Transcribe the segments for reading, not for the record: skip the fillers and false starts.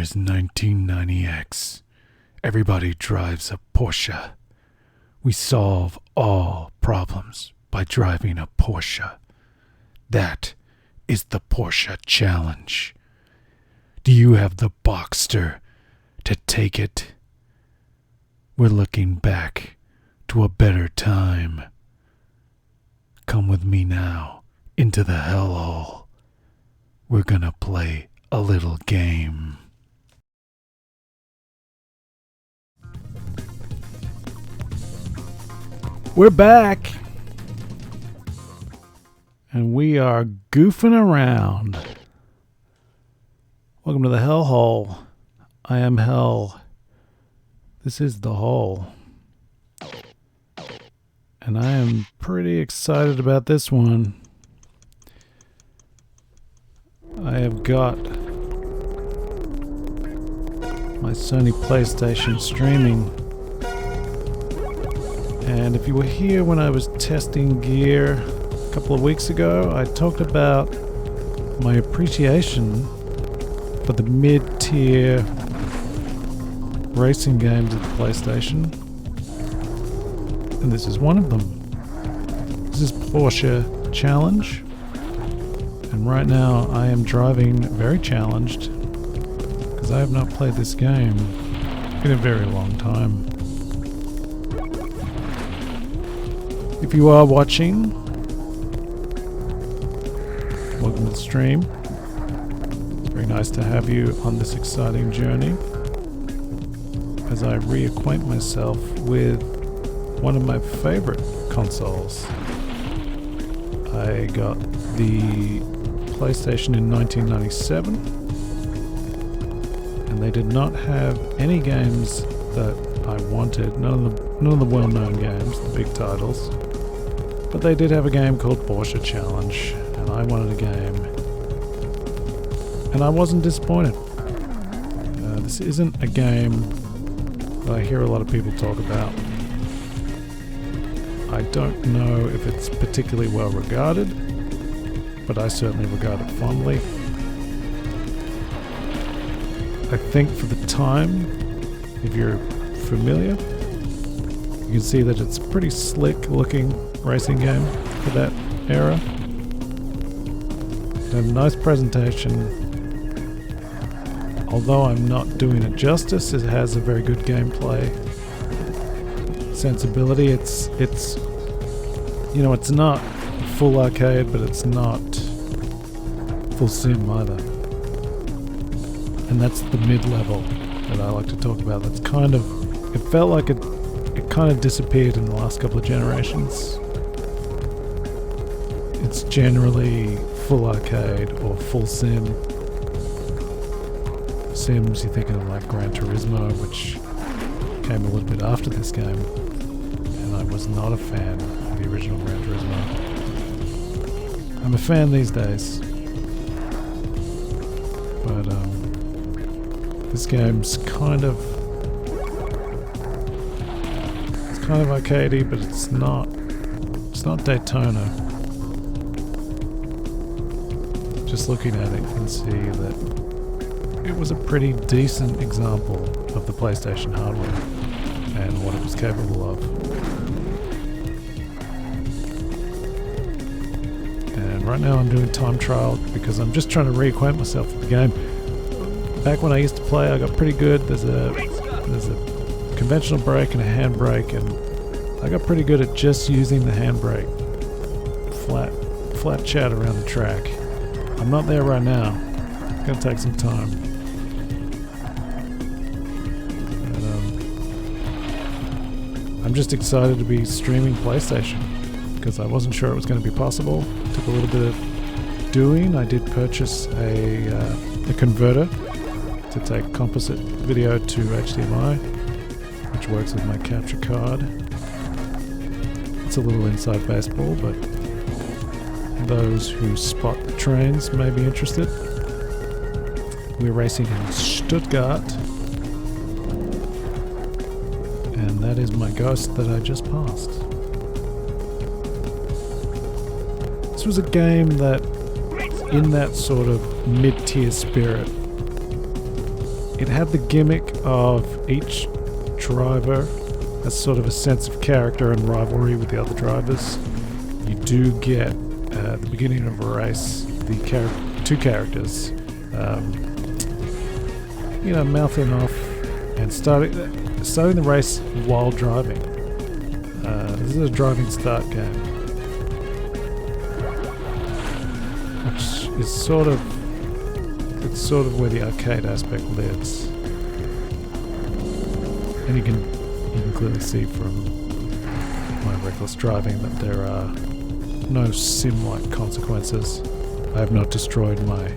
is 1990X. Everybody drives a Porsche. We solve all problems by driving a Porsche. That is the Porsche Challenge. Do you have the Boxster to take it? We're looking back to a better time. Come with me now into the Hellhole. We're gonna play a little game. We're back. And we are goofing around. Welcome to the Hellhole. I am Hell. This is the hole. And I am pretty excited about this one. I have got my Sony PlayStation streaming. And if you were here when I was testing gear a couple of weeks ago, I talked about my appreciation for the mid-tier racing games of the PlayStation. And this is one of them. This is Porsche Challenge. And right now I am driving very challenged because I have not played this game in a very long time. If you are watching, welcome to the stream. Very nice to have you on this exciting journey as I reacquaint myself with one of my favorite consoles. I got the PlayStation in 1997, and they did not have any games that I wanted, none of the well-known games, the big titles. But they did have a game called Porsche Challenge, and I wanted a game. And I wasn't disappointed. This isn't a game that I hear a lot of people talk about. I don't know if it's particularly well regarded, but I certainly regard it fondly. I think for the time, if you're familiar, you can see that it's a pretty slick looking racing game for that era. It had a nice presentation. Although I'm not doing it justice, it has a very good gameplay sensibility. It's not full arcade, but it's not full sim either. And that's the mid-level that I like to talk about. That's kind of, it felt like it kind of disappeared in the last couple of generations. It's generally full arcade or full sim. Sims, you're thinking of like Gran Turismo, which came a little bit after this game, and I was not a fan of the original Gran Turismo. I'm a fan these days, but this game's kind of arcadey, but it's not Daytona. Just looking at it, you can see that it was a pretty decent example of the PlayStation hardware and what it was capable of. And right now I'm doing time trial because I'm just trying to reacquaint myself with the game. Back when I used to play, I got pretty good. There's a conventional brake and a handbrake, and I got pretty good at just using the handbrake. Flat chat around the track. I'm not there right now. It's gonna take some time. I'm just excited to be streaming PlayStation because I wasn't sure it was going to be possible. It took a little bit of doing. I did purchase a converter to take composite video to HDMI, which works with my capture card. It's a little inside baseball, but those who spot the trains may be interested. We're racing in Stuttgart. And that is my ghost that I just passed. This was a game that, in that sort of mid-tier spirit, it had the gimmick of each driver has sort of a sense of character and rivalry with the other drivers. You do get at the beginning of a race the two characters, mouthing off and starting the race while driving. This is a driving start game, which is sort of where the arcade aspect lives, and you can clearly see from my reckless driving that there are no sim-like consequences. I have not destroyed my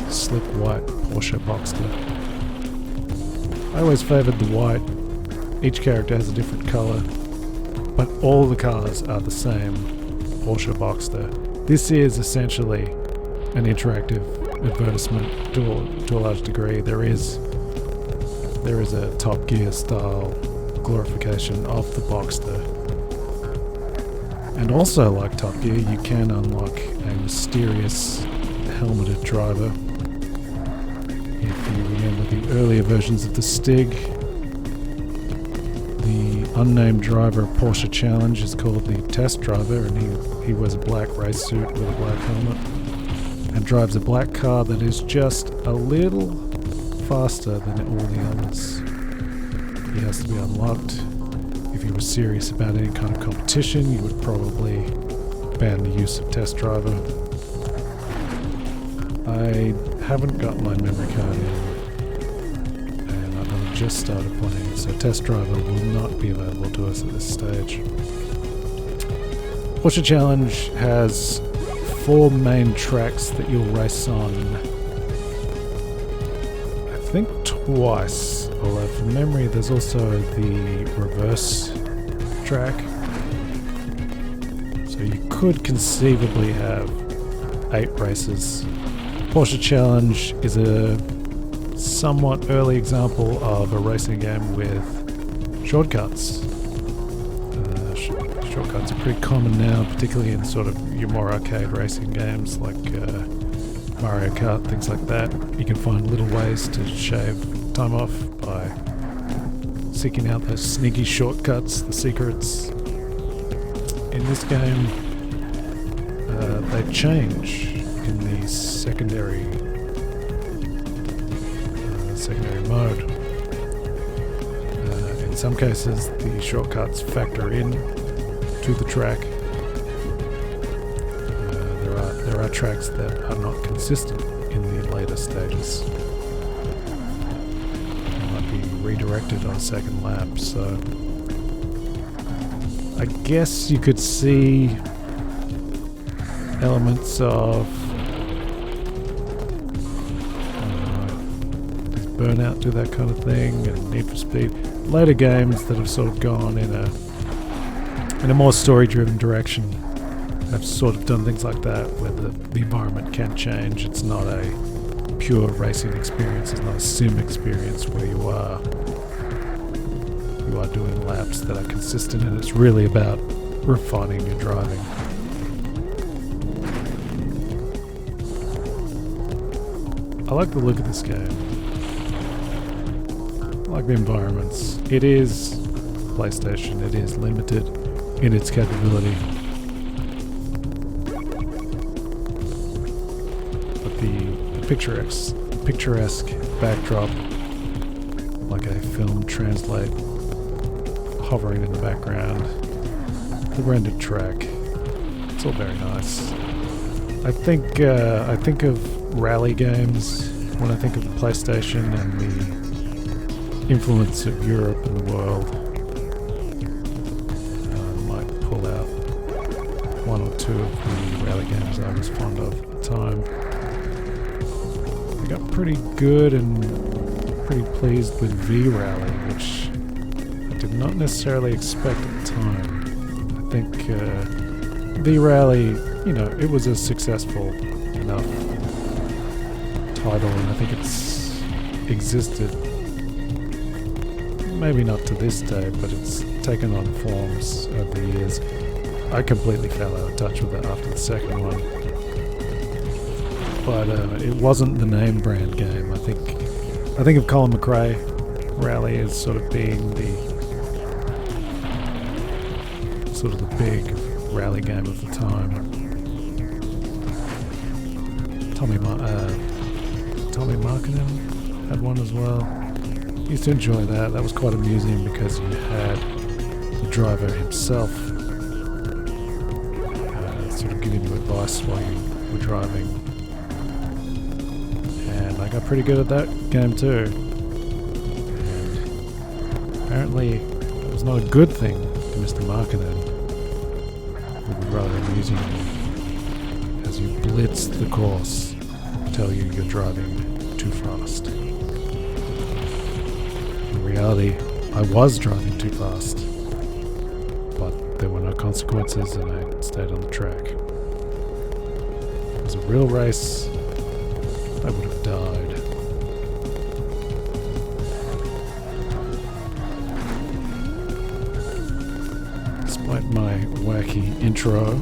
slick white Porsche Boxster. I always favoured the white. Each character has a different colour, but all the cars are the same Porsche Boxster. This is essentially an interactive advertisement to a large degree. There is a Top Gear style glorification of the Boxster. And also, like Top Gear, you can unlock a mysterious helmeted driver. If you remember the earlier versions of the Stig, the unnamed driver of Porsche Challenge is called the Test Driver, and he wears a black race suit with a black helmet and drives a black car that is just a little faster than all the others. He has to be unlocked. If you were serious about any kind of competition, you would probably ban the use of Test Driver. I haven't got my memory card in, and I've only just started playing, so Test Driver will not be available to us at this stage. Porsche Challenge has 4 main tracks that you'll race on. I think twice, although from memory there's also the reverse track. So you could conceivably have 8 races. Porsche Challenge is a somewhat early example of a racing game with shortcuts. Shortcuts are pretty common now, particularly in sort of your more arcade racing games like Mario Kart, things like that. You can find little ways to shave time off by seeking out those sneaky shortcuts, the secrets. In this game, they change in the secondary mode. In some cases, the shortcuts factor in to the track. There are tracks that are not consistent in the later stages. They might be redirected on a second lap, so I guess you could see elements of does Burnout do that kind of thing, and Need for Speed. Later games that have sort of gone in a more story-driven direction have sort of done things like that, where the environment can change. It's not a pure racing experience. It's not a sim experience where you are doing laps that are consistent, and it's really about refining your driving. I like the look of this game. I like the environments. It is PlayStation. It is limited in its capability. But the picturesque backdrop, like a film translate, hovering in the background, the rendered track, it's all very nice. I think of rally games when I think of the PlayStation and the influence of Europe and the world. I might pull out 1 or 2 of the rally games I was fond of at the time. I got pretty good and pretty pleased with V-Rally, which I did not necessarily expect at the time. I think V-Rally, it was a successful enough title, and I think it's existed, maybe not to this day, but it's taken on forms over the years. I completely fell out of touch with it after the second one, but it wasn't the name brand game. I I think of Colin McRae Rally as sort of being the big rally game of the time. Tommy Markkinen had one as well. Used to enjoy that. That was quite amusing because you had the driver himself sort of giving you advice while you were driving. And I got pretty good at that game too. And apparently it was not a good thing to Mr. Markkinen. It would be rather amusing as you blitz the course, tell you you're driving too fast. In reality, I was driving too fast, but there were no consequences and I stayed on the track. If it was a real race, I would have died. Despite my wacky intro,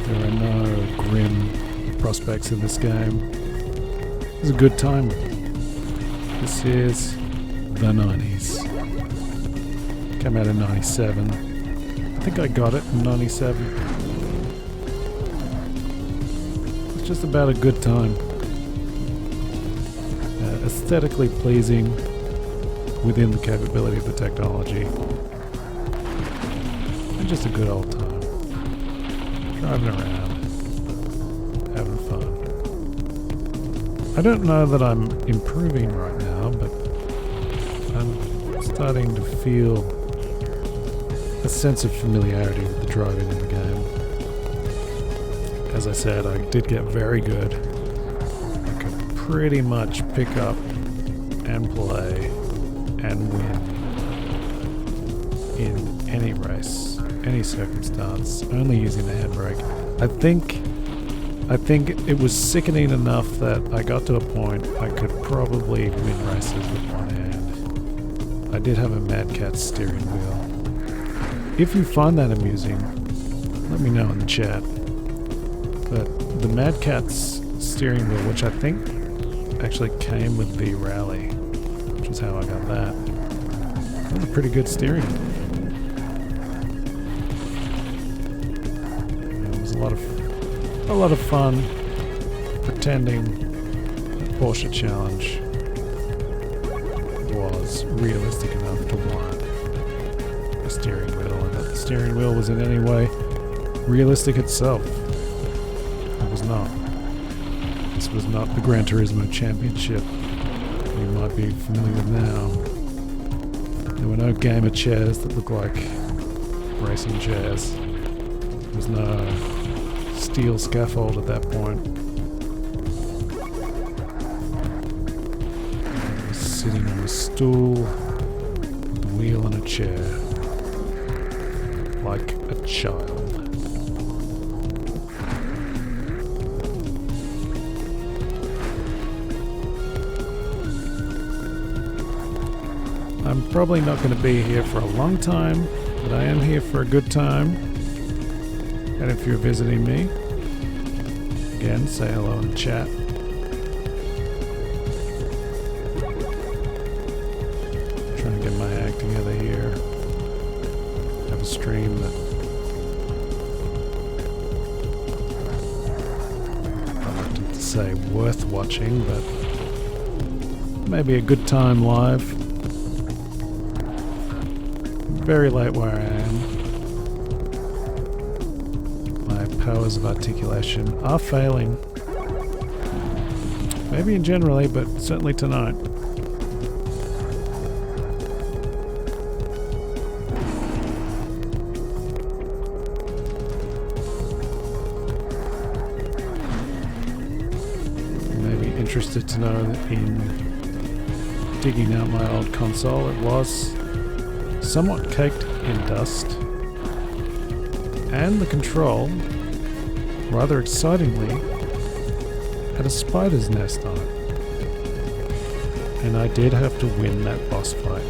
there are no grim prospects in this game. It was a good time. This is the 90s. Came out in 97. I think I got it in 97. It's just about a good time. Aesthetically pleasing within the capability of the technology. And just a good old time. Driving around. Having fun. I don't know that I'm improving right now, but I'm starting to feel a sense of familiarity with the driving in the game. As I said, I did get very good. I could pretty much pick up and play and win in any race, any circumstance, only using the handbrake. I think it was sickening enough that I got to a point I could probably win races with one hand. I did have a Mad Catz steering wheel. If you find that amusing, let me know in the chat. But the Mad Catz steering wheel, which I think actually came with the Rally, which is how I got that. That was a pretty good steering wheel. It was a lot of fun pretending that Porsche Challenge was realistic enough to warrant a steering wheel, and that the steering wheel was in any way realistic itself. It was not. This was not the Gran Turismo Championship you might be familiar with now. There were no gamer chairs that looked like racing chairs. There was no steel scaffold at that point. I was sitting on a stool with a wheel and a chair, like a child. I'm probably not going to be here for a long time, but I am here for a good time. And if you're visiting me, again, say hello in the chat. Trying to get my act together here. Have a stream that I like to say worth watching, but maybe a good time live. Very late where I am. My powers of articulation are failing. Maybe generally, but certainly tonight. You may be interested to know that in digging out my old console, it was somewhat caked in dust, and the control, rather excitingly, had a spider's nest on it. And I did have to win that boss fight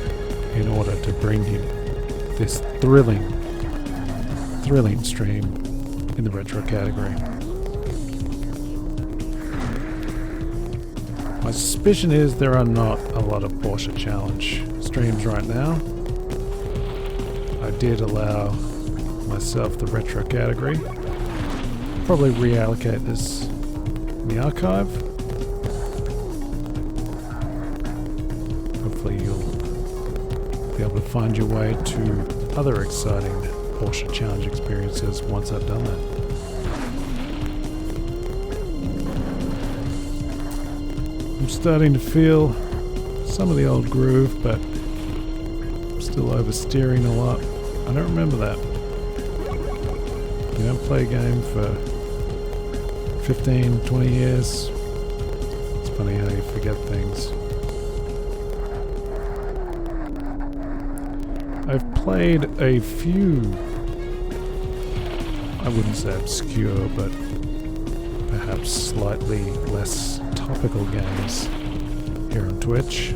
in order to bring you this thrilling stream in the retro category. My suspicion is there are not a lot of Porsche Challenge streams right now. I did allow myself the retro category. Probably reallocate this in the archive. Hopefully you'll be able to find your way to other exciting Porsche Challenge experiences once I've done that. I'm starting to feel some of the old groove, but I'm still oversteering a lot. I don't remember that. You don't play a game for 15, 20 years. It's funny how you forget things. I've played a few, I wouldn't say obscure, but perhaps slightly less topical games here on Twitch.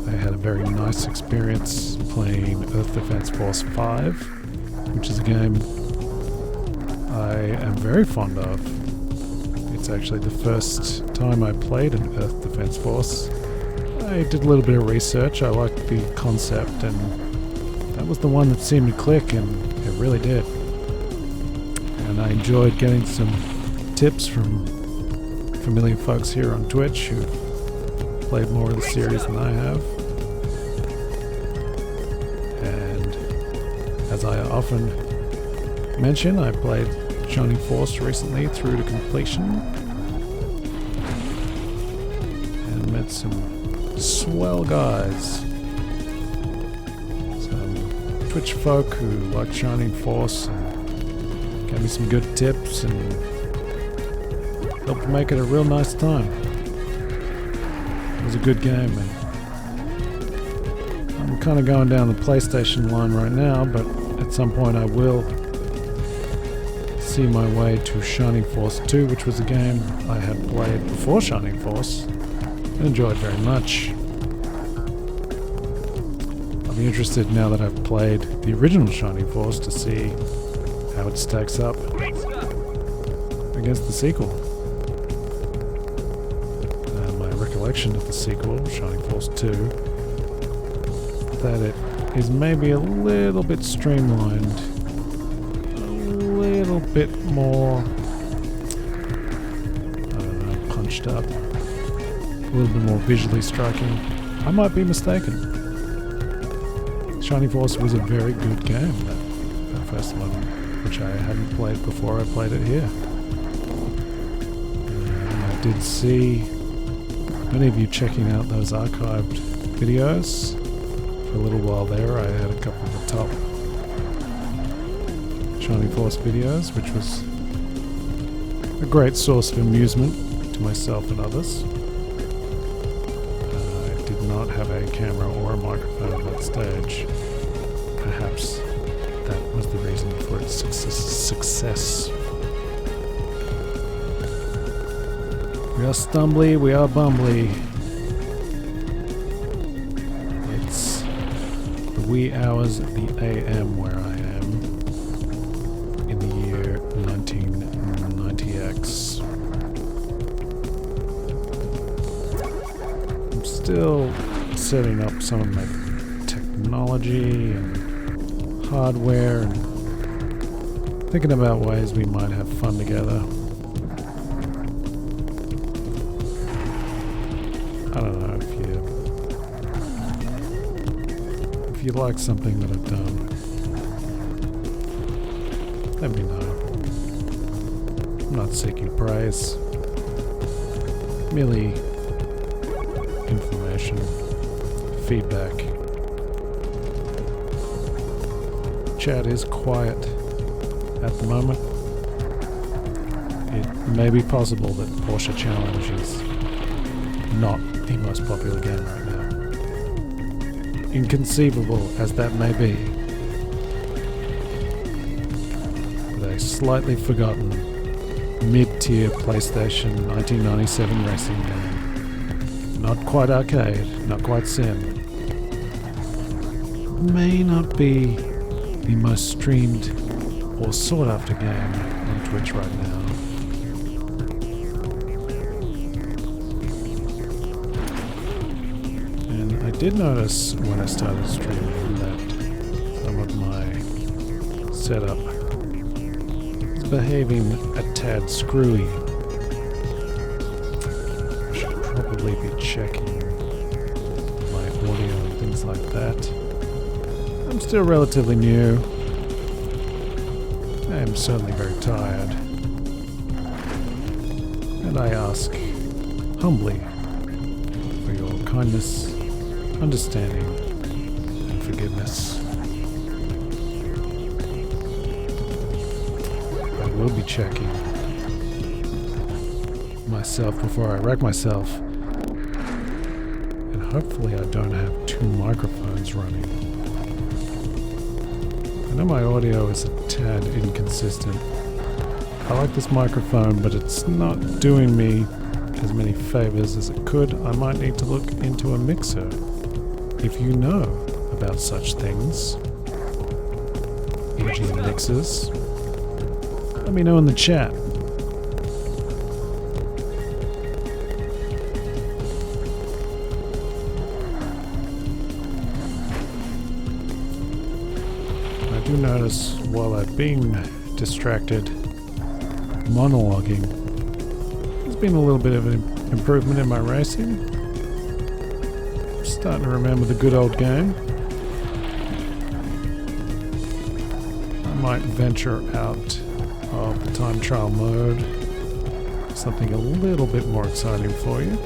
I had a very nice experience playing Earth Defense Force 5, which is a game I am very fond of. It's actually the first time I played an Earth Defense Force. I did a little bit of research. I liked the concept, and that was the one that seemed to click, and it really did. And I enjoyed getting some tips from familiar folks here on Twitch who've played more of the series than I have. And as I often mention, I played Shining Force recently through to completion and met some swell guys. Some Twitch folk who like Shining Force and gave me some good tips and helped make it a real nice time. It was a good game, and I'm kind of going down the PlayStation line right now, but at some point I will see my way to Shining Force 2, which was a game I had played before Shining Force and enjoyed very much. I'll be interested now that I've played the original Shining Force to see how it stacks up against the sequel. Recollection of the sequel, Shining Force 2, that it is maybe a little bit streamlined, a little bit more, I don't know, punched up, a little bit more visually striking. I might be mistaken. Shining Force was a very good game, that first one, which I hadn't played before I played it here. And I did see many of you checking out those archived videos. For a little while there, I had a couple of the top Shining Force videos, which was a great source of amusement to myself and others. I did not have a camera or a microphone at that stage. Perhaps that was the reason for its success. We are stumbly, we are bumbly. It's the wee hours of the AM where I am in the year 1990X. I'm still setting up some of my technology and hardware and thinking about ways we might have fun together. I don't know if you like something that I've done, let me know. I'm not seeking praise, merely information, feedback. Chat is quiet at the moment. It may be possible that Porsche Challenge is not the most popular game right now. Inconceivable as that may be, with a slightly forgotten mid-tier PlayStation 1997 racing game. Not quite arcade, not quite sim. May not be the most streamed or sought after game on Twitch right now. did notice when I started streaming that some of my setup is behaving a tad screwy. I should probably be checking my audio and things like that. I'm still relatively new. I am certainly very tired. And I ask humbly for your kindness, understanding, and forgiveness. I will be checking myself before I wreck myself. And hopefully I don't have two microphones running. I know my audio is a tad inconsistent. I like this microphone, but it's not doing me as many favors as it could. I might need to look into a mixer. If you know about such things, e.g. mixers, let me know in the chat. I do notice while I've been distracted monologuing, there's been a little bit of an improvement in my racing. I'm starting to remember the good old game. I might venture out of the time trial mode, something a little bit more exciting for you.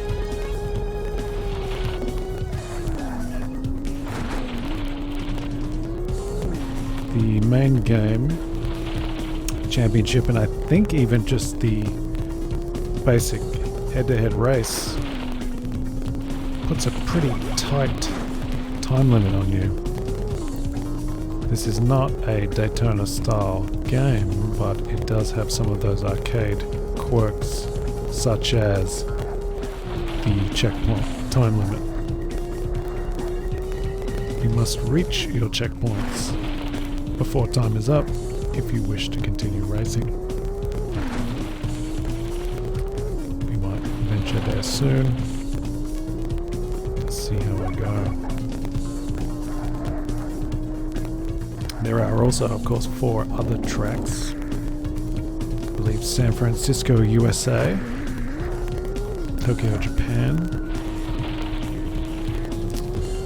The main game, championship, and I think even just the basic head-to-head race puts a pretty tight time limit on you. This is not a Daytona style game, but it does have some of those arcade quirks, such as the checkpoint time limit. You must reach your checkpoints before time is up if you wish to continue racing. We might venture there soon to see how we go. There are also, of course, 4 other tracks. I believe San Francisco, USA, Tokyo, Japan.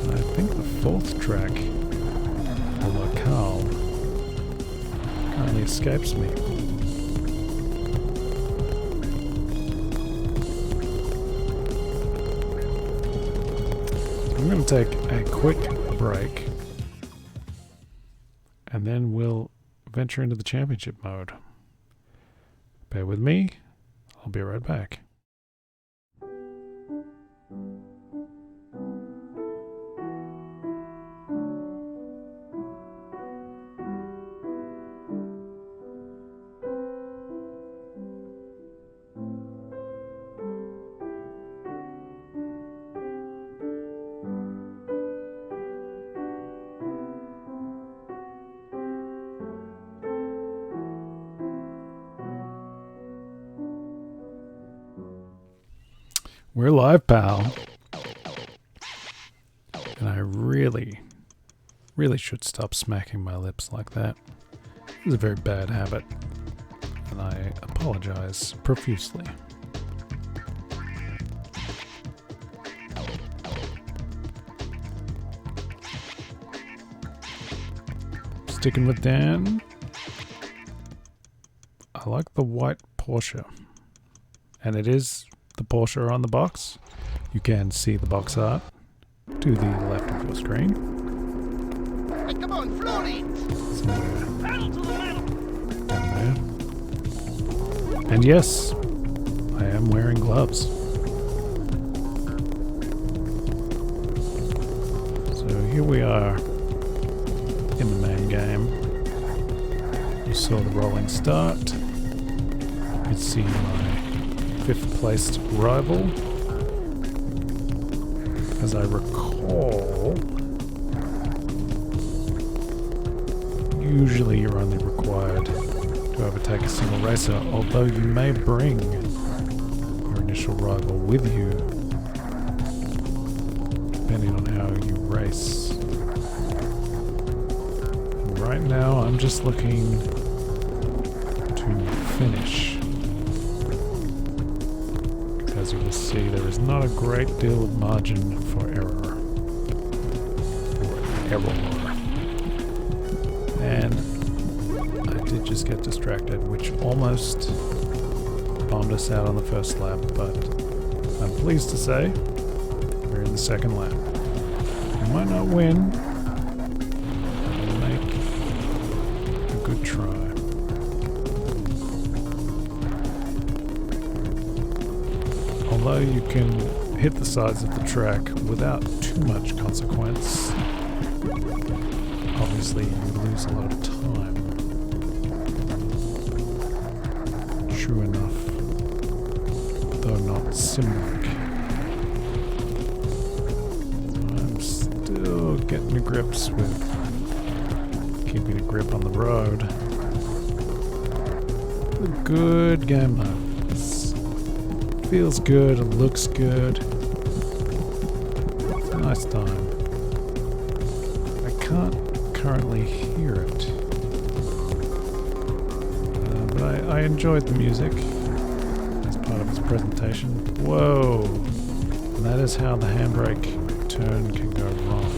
And I think the 4th track, the locale, currently escapes me. I'm going to take a quick break and then we'll venture into the championship mode. Bear with me, I'll be right back. We're live, pal. And I really should stop smacking my lips like that. It's a very bad habit, and I apologize profusely. Sticking with Dan. I like the white Porsche, and it is the Porsche on the box. You can see the box art to the left of your screen. Hey, come on, floor it! Pedal to the metal! Down there. And yes, I am wearing gloves. So here we are in the main game. You saw the rolling start. You can see my 5th placed rival. As I recall, usually you're only required to overtake a single racer, although you may bring your initial rival with you, depending on how you race. And right now, I'm just looking to finish. As you will see, there is not a great deal of margin for error. And I did just get distracted, which almost bombed us out on the first lap, but I'm pleased to say we're in the second lap. We might not win, but we'll make a good try. Although you can hit the sides of the track without too much consequence, obviously you lose a lot of time. True enough, though not sim-like. I'm still getting to grips with keeping a grip on the road. A good game though. Feels good, it looks good. It's a nice time. I can't currently hear it. But I enjoyed the music as part of its presentation. Whoa! And that is how the handbrake turn can go wrong.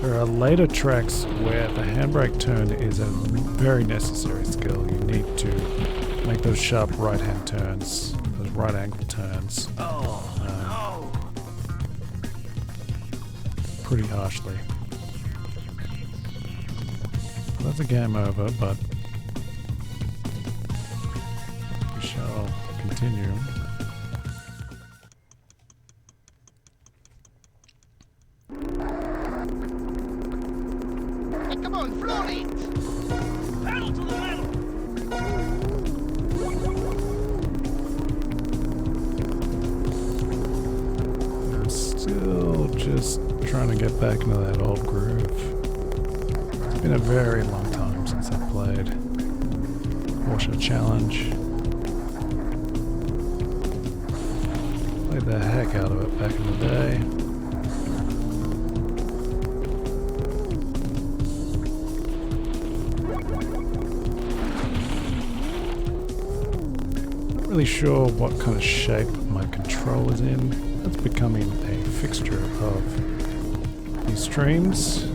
There are later tracks where the handbrake turn is a very necessary skill. You need to make those sharp right-hand turns. Right angle turns pretty harshly. That's a game over, but we shall continue. Hey, come on, float it! Pedal to the metal! Still just trying to get back into that old groove. It's been a very long time since I played Porsche Challenge. Played the heck out of it back in the day. Not really sure what kind of shape my control is in. That's becoming a fixture of these streams.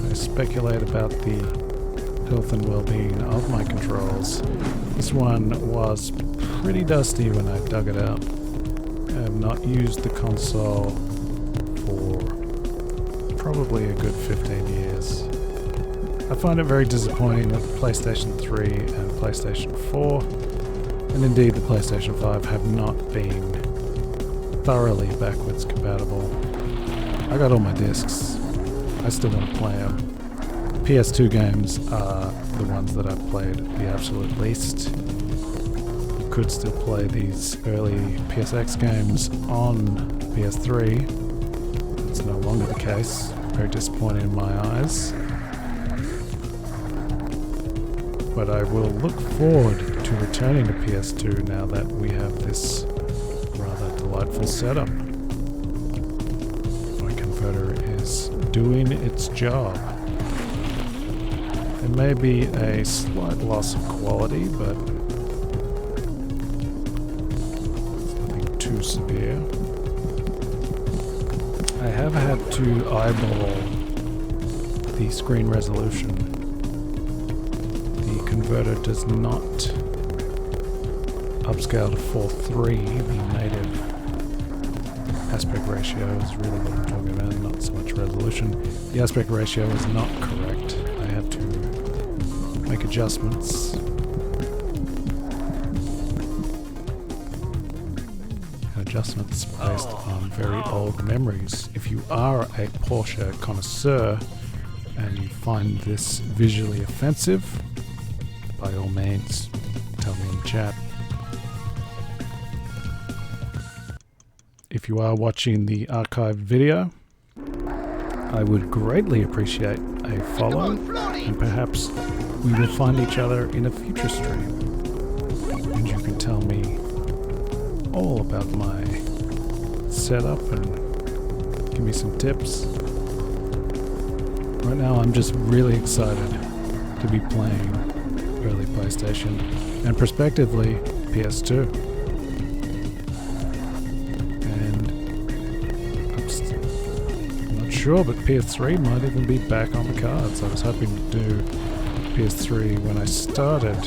I speculate about the health and well-being of my controls. This one was pretty dusty when I dug it out. I have not used the console for probably a good 15 years. I find it very disappointing that the PlayStation 3 and PlayStation 4, and indeed the PlayStation 5, have not been thoroughly backwards compatible. I got all my discs. I still want to play them. PS2 games are the ones that I've played the absolute least. You could still play these early PSX games on PS3. It's no longer the case. Very disappointing in my eyes. But I will look forward to returning to PS2 now that we have this rather delightful setup. My converter is doing its job. There may be a slight loss of quality, but it's nothing too severe. I have had to eyeball the screen resolution. The converter does not upscale to 4:3, the native aspect ratio is really what I'm talking about, not so much resolution. The aspect ratio is not correct. I had to make adjustments. Adjustments based on very old memories. If you are a Porsche connoisseur and you find this visually offensive, by all means, tell me in the chat. If you are watching the archived video, I would greatly appreciate a follow, and perhaps we will find each other in a future stream. And you can tell me all about my setup and give me some tips. Right now I'm just really excited to be playing early PlayStation and prospectively PS2. And I'm not sure, but PS3 might even be back on the cards. I was hoping to do PS3 when I started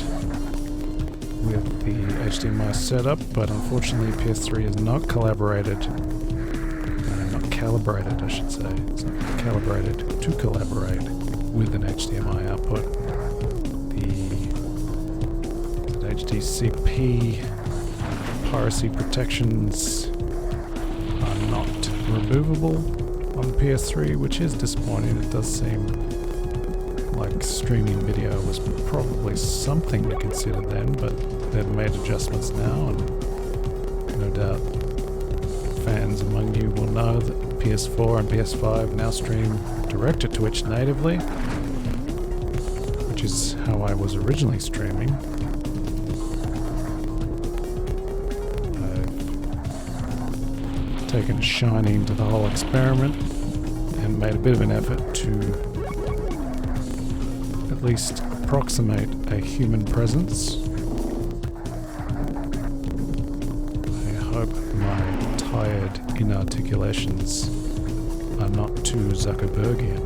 with the HDMI setup, but unfortunately PS3 is not calibrated, not calibrated I should say, it's not calibrated to collaborate with an HDMI output. The HDCP piracy protections are not removable on the PS3, which is disappointing. It does seem like streaming video was probably something to consider then, but they've made adjustments now, and no doubt fans among you will know that PS4 and PS5 now stream direct to Twitch natively, which is how I was originally streaming. I've taken a shining to the whole experiment and made a bit of an effort to at least approximate a human presence. I hope my tired inarticulations are not too Zuckerbergian.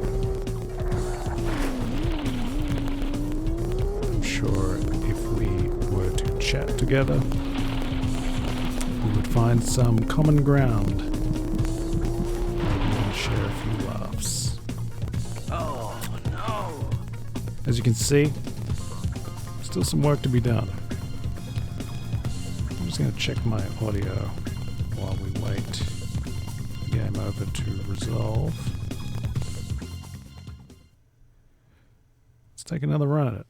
I'm sure if we were to chat together, we would find some common ground. Maybe even share a few laughs. Oh, no. As you can see, still some work to be done. I'm just going to check my audio while we wait the game over to resolve. Let's take another run at it.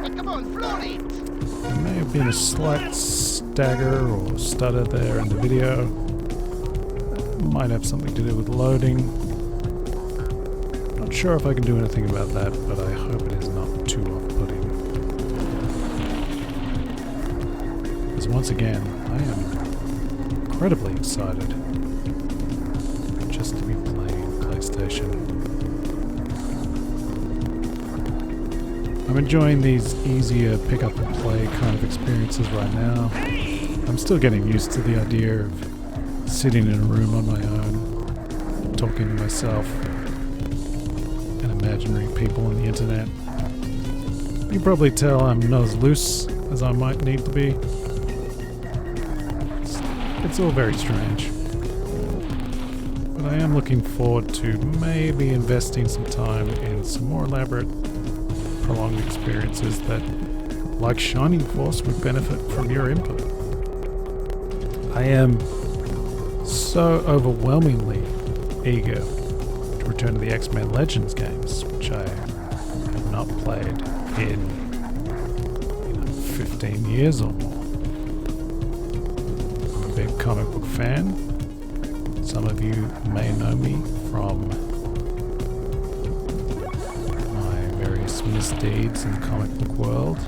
Hey, come on, floor it. There may have been a slight stagger or stutter there in the video. Might have something to do with loading. Not sure if I can do anything about that, but I hope it is not too off-putting. Because once again, I am incredibly excited just to be playing PlayStation. I'm enjoying these easier pick up and play kind of experiences right now. I'm still getting used to the idea of sitting in a room on my own, talking to myself and imaginary people on the internet. You can probably tell I'm not as loose as I might need to be. It's all very strange. But I am looking forward to maybe investing some time in some more elaborate, prolonged experiences that, like Shining Force, would benefit from your input. I am so overwhelmingly eager to return to the X-Men Legends games, which I have not played in 15 years or more. I'm a big comic book fan. Some of you may know me from my various misdeeds in the comic book world.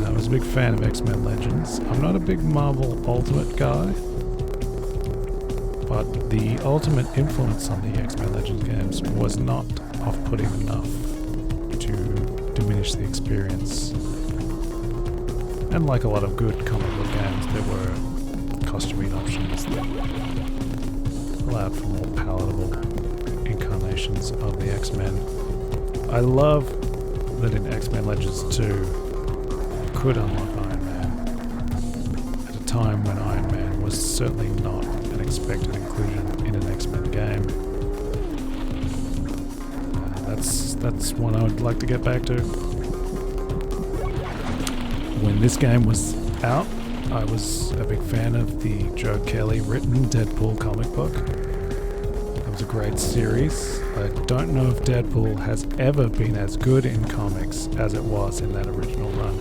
I was a big fan of X-Men Legends. I'm not a big Marvel Ultimate guy, but the ultimate influence on the X-Men Legends games was not off-putting enough to diminish the experience. And like a lot of good comic book games, there were costuming options that allowed for more palatable incarnations of the X-Men. I love that in X-Men Legends 2, could unlock Iron Man at a time when Iron Man was certainly not an expected inclusion in an X-Men game. That's one I would like to get back to. When this game was out, I was a big fan of the Joe Kelly written Deadpool comic book. It was a great series. I don't know if Deadpool has ever been as good in comics as it was in that original run.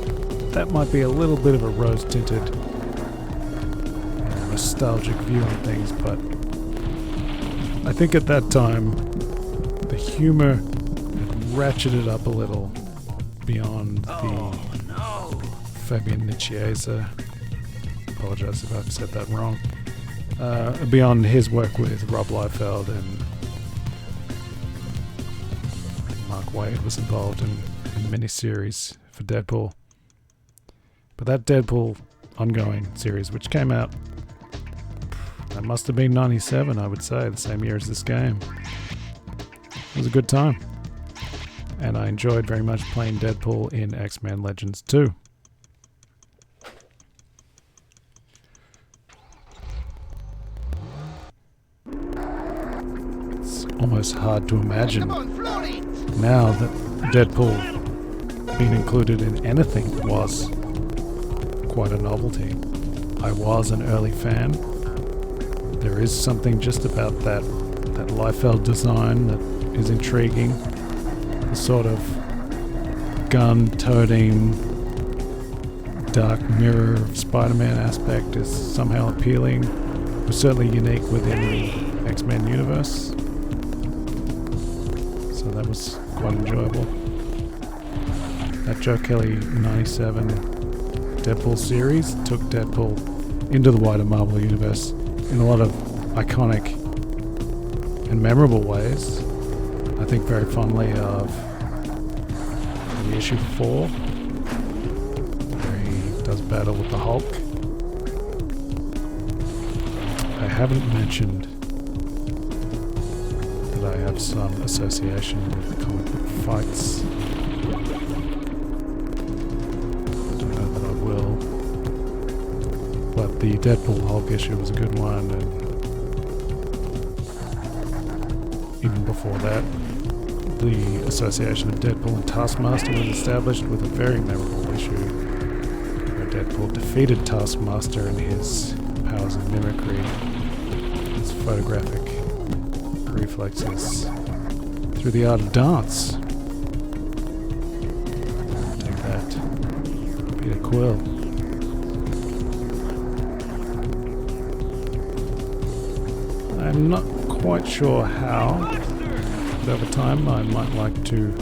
That might be a little bit of a rose-tinted, nostalgic view on things, but I think at that time the humor had ratcheted up a little beyond the Fabian Nicieza. Apologize if I've said that wrong. Beyond his work with Rob Liefeld, and Mark Wade was involved in a miniseries for Deadpool. But that Deadpool ongoing series, which came out, that must have been 97, I would say, the same year as this game. It was a good time. And I enjoyed very much playing Deadpool in X-Men Legends 2. It's almost hard to imagine now that Deadpool being included in anything was quite a novelty. I was an early fan. There is something just about that Liefeld design that is intriguing. The sort of gun-toting dark mirror of Spider-Man aspect is somehow appealing. It was certainly unique within the X-Men universe. So that was quite enjoyable. That Joe Kelly 97 Deadpool series took Deadpool into the wider Marvel universe in a lot of iconic and memorable ways. I think very fondly of the issue 4, where he does battle with the Hulk. I haven't mentioned that I have some association with comic book fights. I don't know that I will. But the Deadpool Hulk issue was a good one, and even before that, the association of Deadpool and Taskmaster was established with a very memorable issue where Deadpool defeated Taskmaster in his powers of mimicry, his photographic reflexes, through the art of dance. Take that, Peter Quill. I'm not quite sure how, but over time I might like to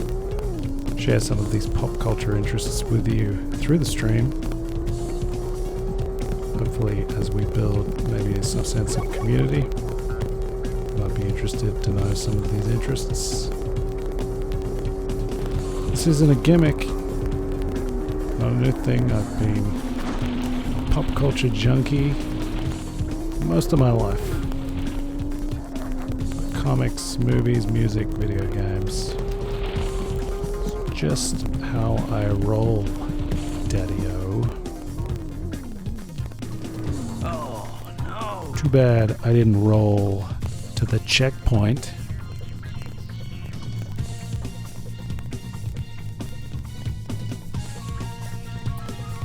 share some of these pop culture interests with you through the stream. Hopefully, as we build maybe some sense of community, you might be interested to know some of these interests. This isn't a gimmick, not a new thing. I've been a pop culture junkie most of my life. Comics, movies, music, video games. Just how I roll, Daddy-o. Oh, no. Too bad I didn't roll to the checkpoint.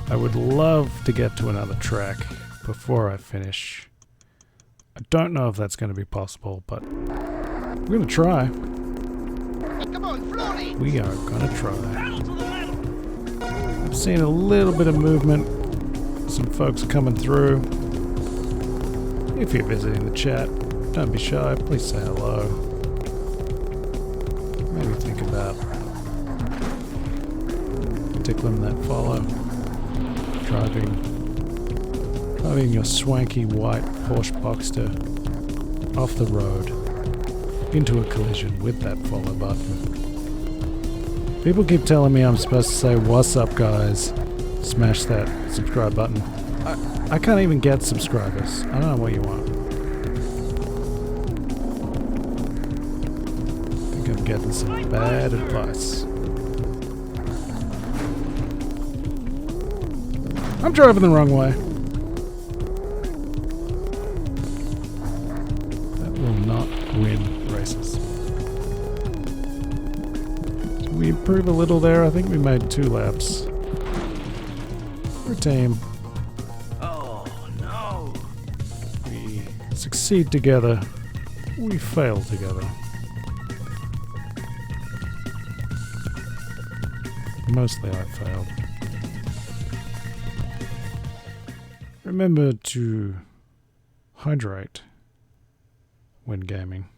I would love to get to another track before I finish. I don't know if that's going to be possible, but we're going to try. Come on, Flory. We are going to try. I've seen a little bit of movement. Some folks coming through. If you're visiting the chat, don't be shy. Please say hello. Maybe think about tickling that follow. Driving your swanky white Porsche Boxster off the road into a collision with that follow button. People keep telling me I'm supposed to say, "What's up, guys?" Smash that subscribe button. I can't even get subscribers. I don't know what you want. I think I'm getting some bad advice. I'm driving the wrong way. That will not win races. Did we improve a little there? I think we made 2 laps. We're a team. Oh, no. We succeed together. We fail together. Mostly I failed. Remember to hydrate when gaming.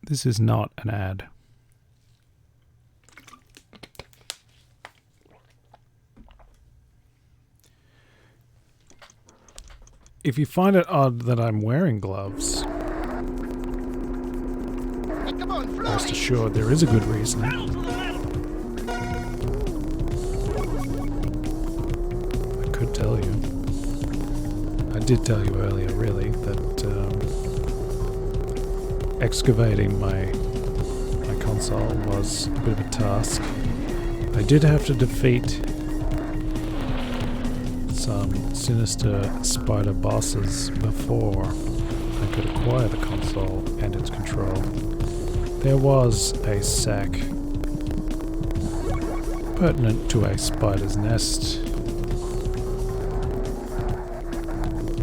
This is not an ad. If you find it odd that I'm wearing gloves, Hey, come on, rest Flory! assured there is a good reason. Pedal to the metal! I could tell you. I did tell you earlier, really, that excavating my console was a bit of a task. I did have to defeat some sinister spider bosses before I could acquire the console and its control. There was a sack pertinent to a spider's nest.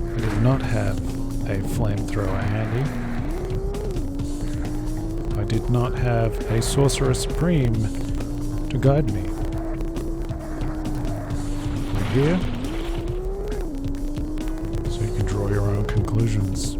I did not have a flamethrower handy. I did not have a Sorcerer Supreme to guide me. I'm here, so you can draw your own conclusions.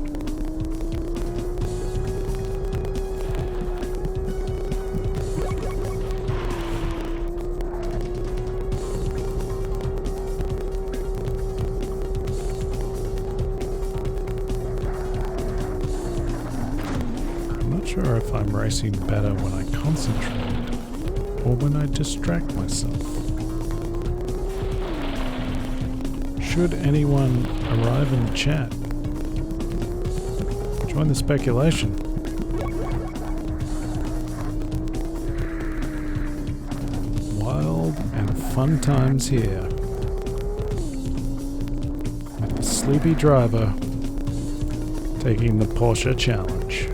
I'm not sure if I'm racing better when I concentrate or when I distract myself. Should anyone arrive in the chat, join the speculation. Wild and fun times here. With the sleepy driver taking the Porsche challenge.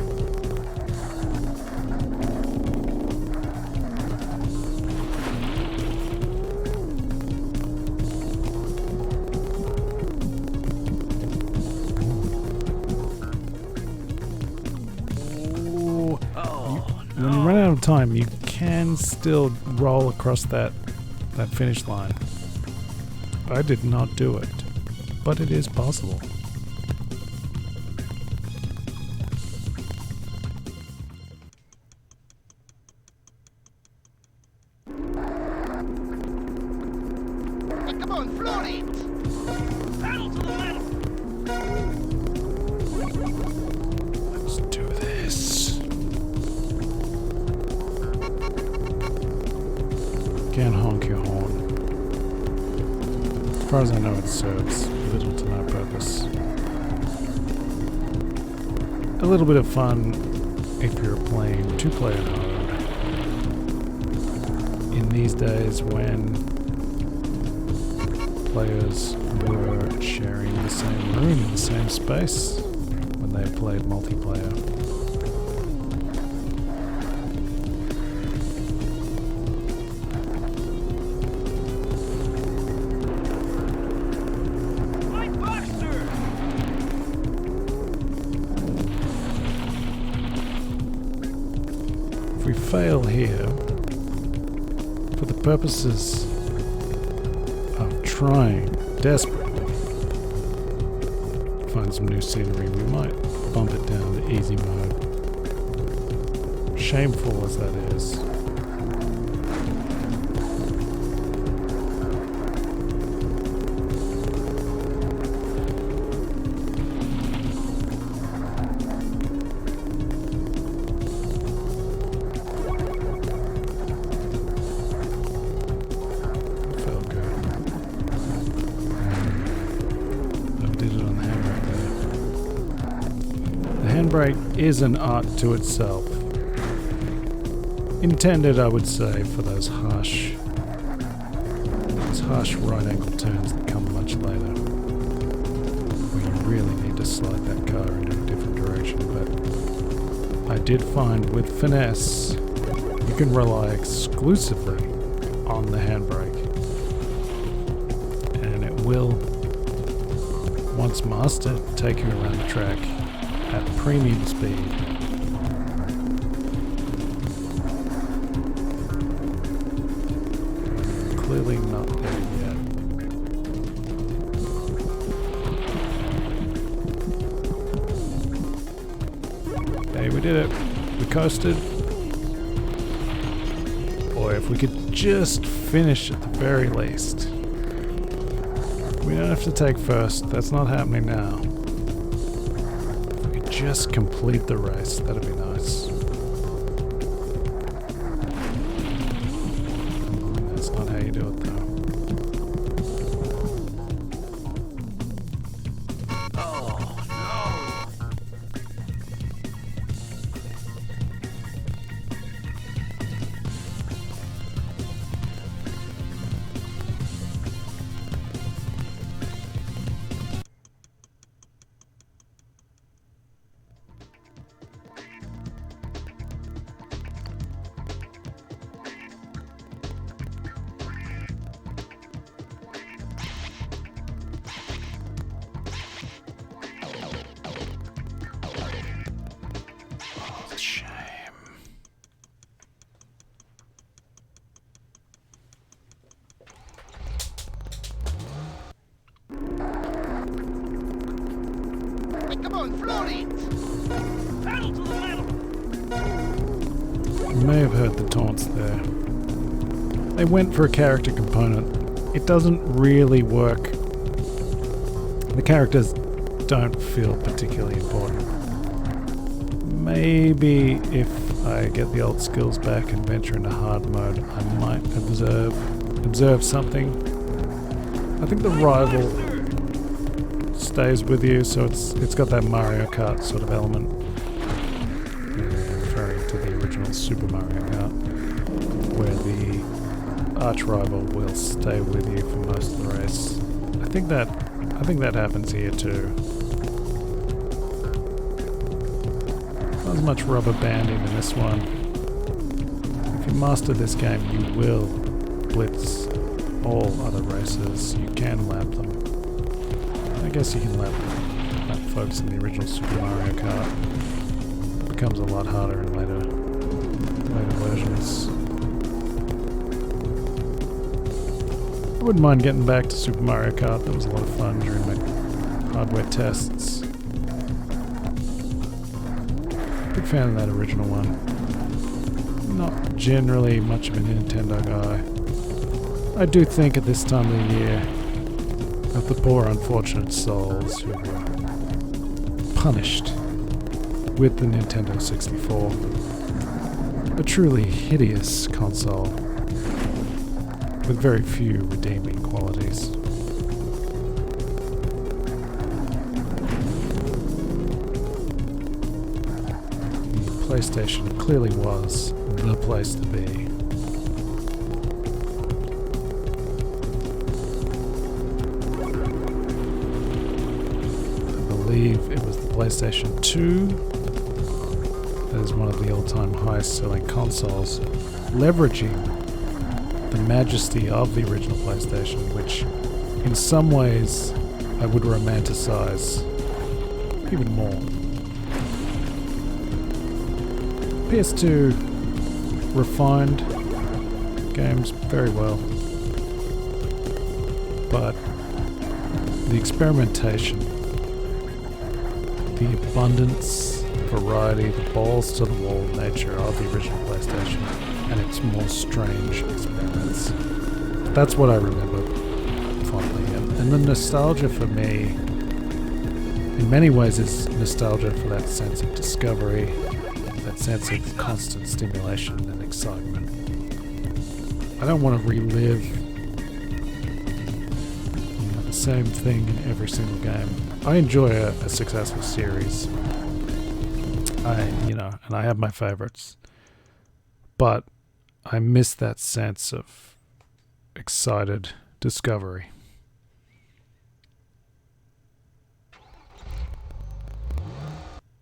When you run out of time, you can still roll across that finish line. I did not do it, but it is possible. Hey, come on, Flory! Pedal to the metal! Let's do this. Can't honk your horn. As far as I know, it serves little to no purpose. A little bit of fun if you're playing two-player mode. In these days when players were sharing the same room, the same space, when they played multiplayer. If we fail here, for the purposes of trying desperately to find some new scenery, we might bump it down to easy mode. Shameful as that is. Felt good. I did it on the handbrake there. The handbrake is an art to itself. Intended, I would say, for those harsh right angle turns that come much later, where you really need to slide that car into a different direction. But I did find with finesse, you can rely exclusively on the handbrake, and it will, once mastered, take you around the track at premium speed. Clearly not there yet. Hey, we did it. We coasted. Boy, if we could just finish at the very least. We don't have to take first, that's not happening now. If we could just complete the race, that'd be nice. That's not how you do it though. Come on, float it! Pedal to the metal! You may have heard the taunts there. They went for a character component. It doesn't really work. The characters don't feel particularly important. Maybe if I get the old skills back and venture into hard mode, I might observe something. I think the rival stays with you, so it's got that Mario Kart sort of element. Referring to the original Super Mario Kart, where the arch rival will stay with you for most of the race. I think that happens here too. Not as much rubber banding in this one. If you master this game, you will blitz all other races. You can lap them. I guess you can lap folks in the original Super Mario Kart. It becomes a lot harder in later versions. I wouldn't mind getting back to Super Mario Kart. That was a lot of fun during my hardware tests. Big fan of that original one. Not generally much of a Nintendo guy. I do think at this time of the year of the poor unfortunate souls who were punished with the Nintendo 64. A truly hideous console with very few redeeming qualities. The PlayStation clearly was the place to be. I believe it was the PlayStation 2 that is one of the all-time highest selling consoles, leveraging the majesty of the original PlayStation, which in some ways I would romanticize even more. PS2 refined games very well, but the experimentation, the abundance, variety, the balls to the wall nature of the original PlayStation and its more strange experiments. That's what I remember fondly. And the nostalgia for me, in many ways, is nostalgia for that sense of discovery, that sense of constant stimulation and excitement. I don't want to relive the same thing in every single game. I enjoy a successful series. And I have my favorites. But I miss that sense of excited discovery.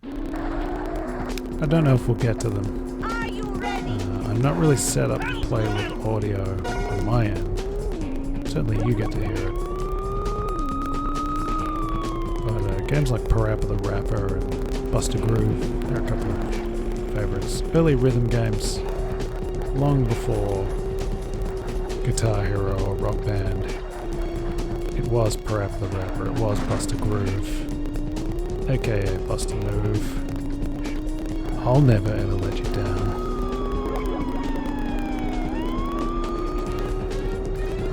I don't know if we'll get to them. Are you ready? I'm not really set up to play with audio on my end. Certainly you get to hear it. But games like Parappa the Rapper and Buster Groove, they're a couple of favorites. Early rhythm games, long before Guitar Hero or Rock Band. It was Parappa the Rapper, it was Buster Groove, aka Buster Move. I'll never ever let you down.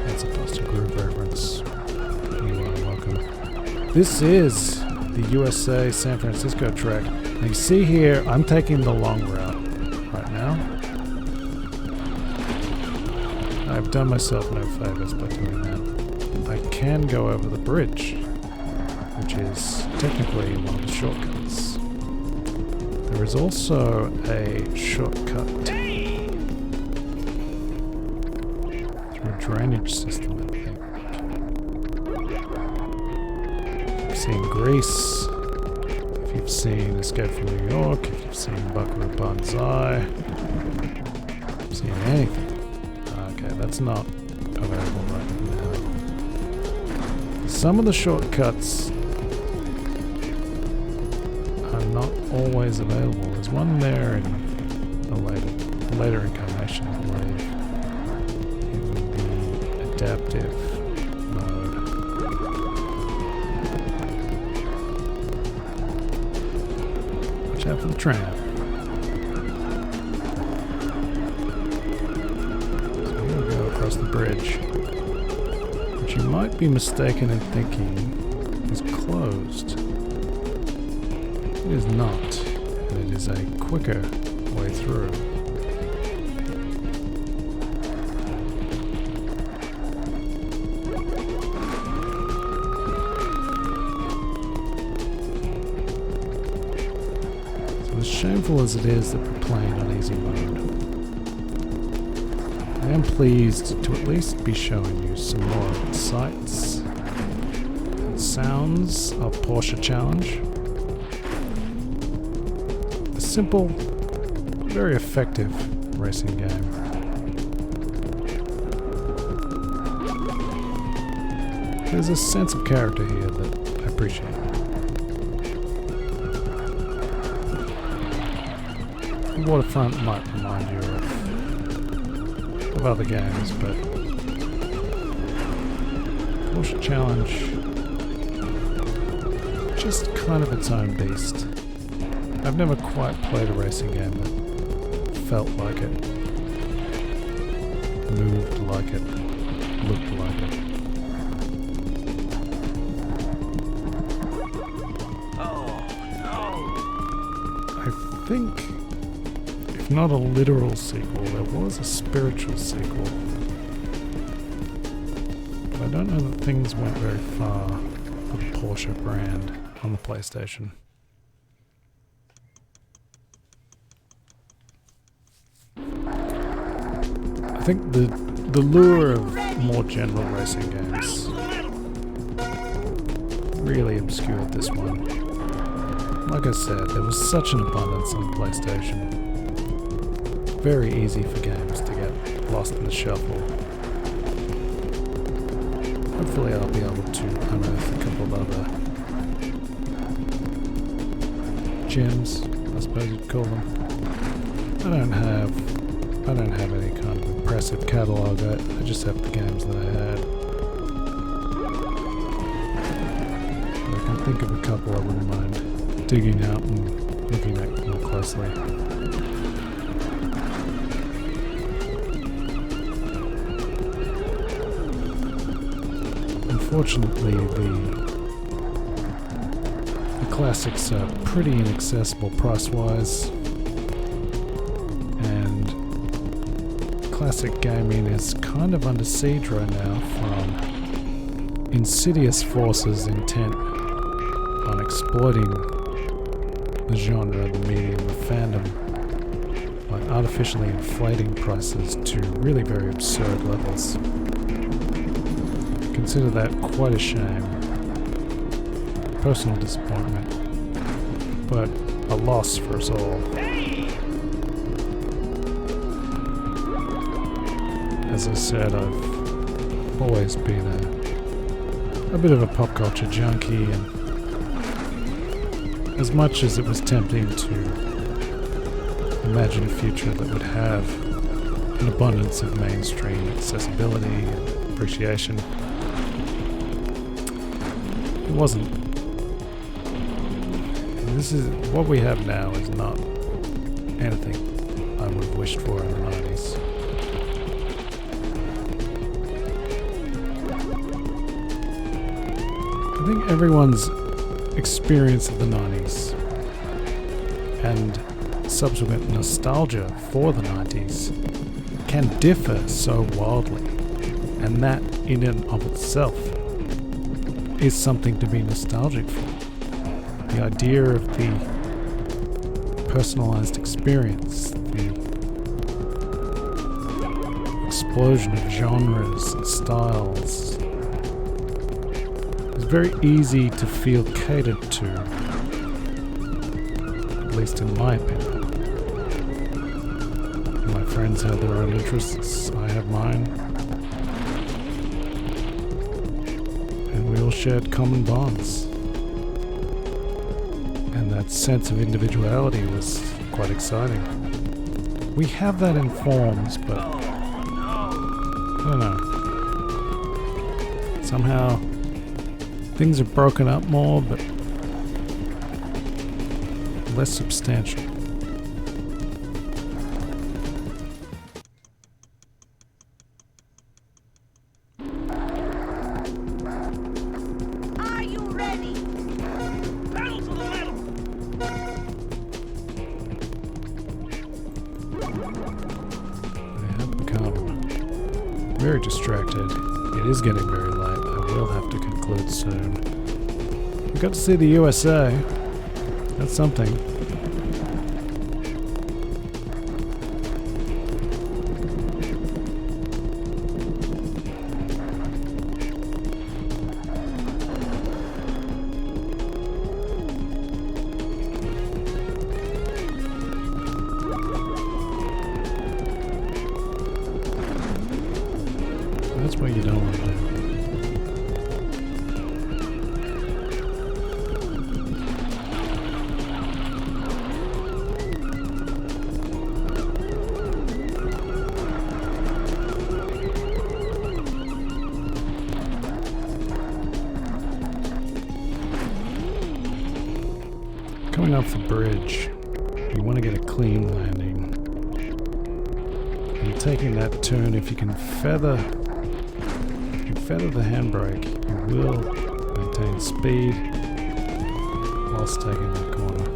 That's a Buster Groove reference. You are welcome. This is the USA San Francisco track. And you see here, I'm taking the long route right now. I've done myself no favors by doing that. I can go over the bridge, which is technically one of the shortcuts. There is also a shortcut through a drainage system, I think. If you've seen Grease, if you've seen Escape from New York, if you've seen Buckaroo Banzai, if you've seen anything. Okay, that's not available right now. Some of the shortcuts are not always available. There's one there in a later incarnation, I believe, in the adaptive mode. Watch out for the tram. So I'm going to go across the bridge, which you might be mistaken in thinking is closed. It is not, and it is a quicker way through. So as shameful as it is that we're playing on easy mode, I am pleased to at least be showing you some more sights and sounds of Porsche Challenge. Simple, very effective racing game. There's a sense of character here that I appreciate. The waterfront might remind you of other games, but Porsche Challenge, just kind of its own beast. I've never quite played a racing game that felt like it, moved like it, looked like it. Oh, no. I think, if not a literal sequel, there was a spiritual sequel. But I don't know that things went very far for the Porsche brand on the PlayStation. I think the lure of more general racing games really obscured this one. Like I said, there was such an abundance on the PlayStation. Very easy for games to get lost in the shuffle. Hopefully I'll be able to unearth a couple of other gems, I suppose you'd call them. I don't have any kind of impressive catalogue. I just have the games that I had. But I can think of a couple I wouldn't mind digging out and looking at more closely. Unfortunately, the classics are pretty inaccessible price-wise. Classic gaming is kind of under siege right now from insidious forces intent on exploiting the genre, the medium, the fandom by artificially inflating prices to really very absurd levels. I consider that quite a shame. Personal disappointment, but a loss for us all. As I said, I've always been a bit of a pop culture junkie, and as much as it was tempting to imagine a future that would have an abundance of mainstream accessibility and appreciation, it wasn't. And this is what we have now is not anything I would have wished for in the 90s. I think everyone's experience of the 90s and subsequent nostalgia for the 90s can differ so wildly, and that in and of itself is something to be nostalgic for. The idea of the personalized experience, the explosion of genres and styles, is very easy to feel catered to, at least in my opinion. My friends have their own interests, I have mine, and we all shared common bonds. And that sense of individuality was quite exciting. We have that in forms, but I don't know. Somehow things are broken up more, but less substantial. Are you ready? Pedal to the metal! I have become very distracted. It is getting very late. I will have to conclude soon. We got to see the USA. That's something. That's what you don't want to do. Coming off the bridge, you want to get a clean landing. And taking that turn, if you can feather the handbrake, you will maintain speed whilst taking that corner.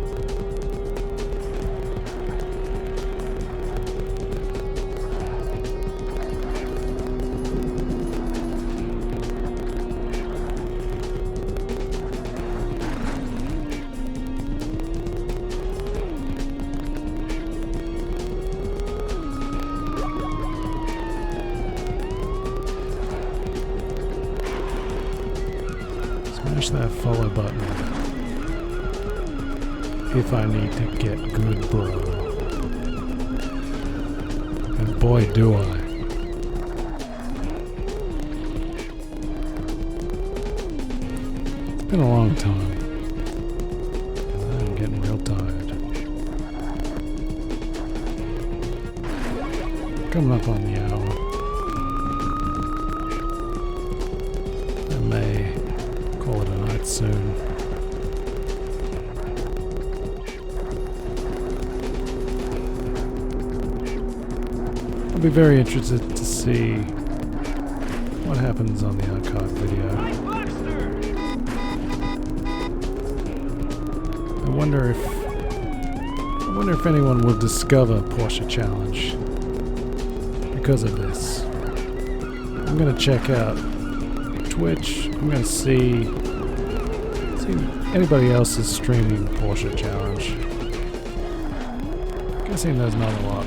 Smash that follow button if I need to get good, bro. And boy, do I. It's been a long time. I'm getting real tired. Coming up on the hour. I may call it a night soon. I'll be very interested to see what happens on the archive video. I wonder if anyone will discover Porsche Challenge because of this. I'm gonna check out Twitch. I'm gonna see if anybody else is streaming Porsche Challenge. Guessing there's not a lot.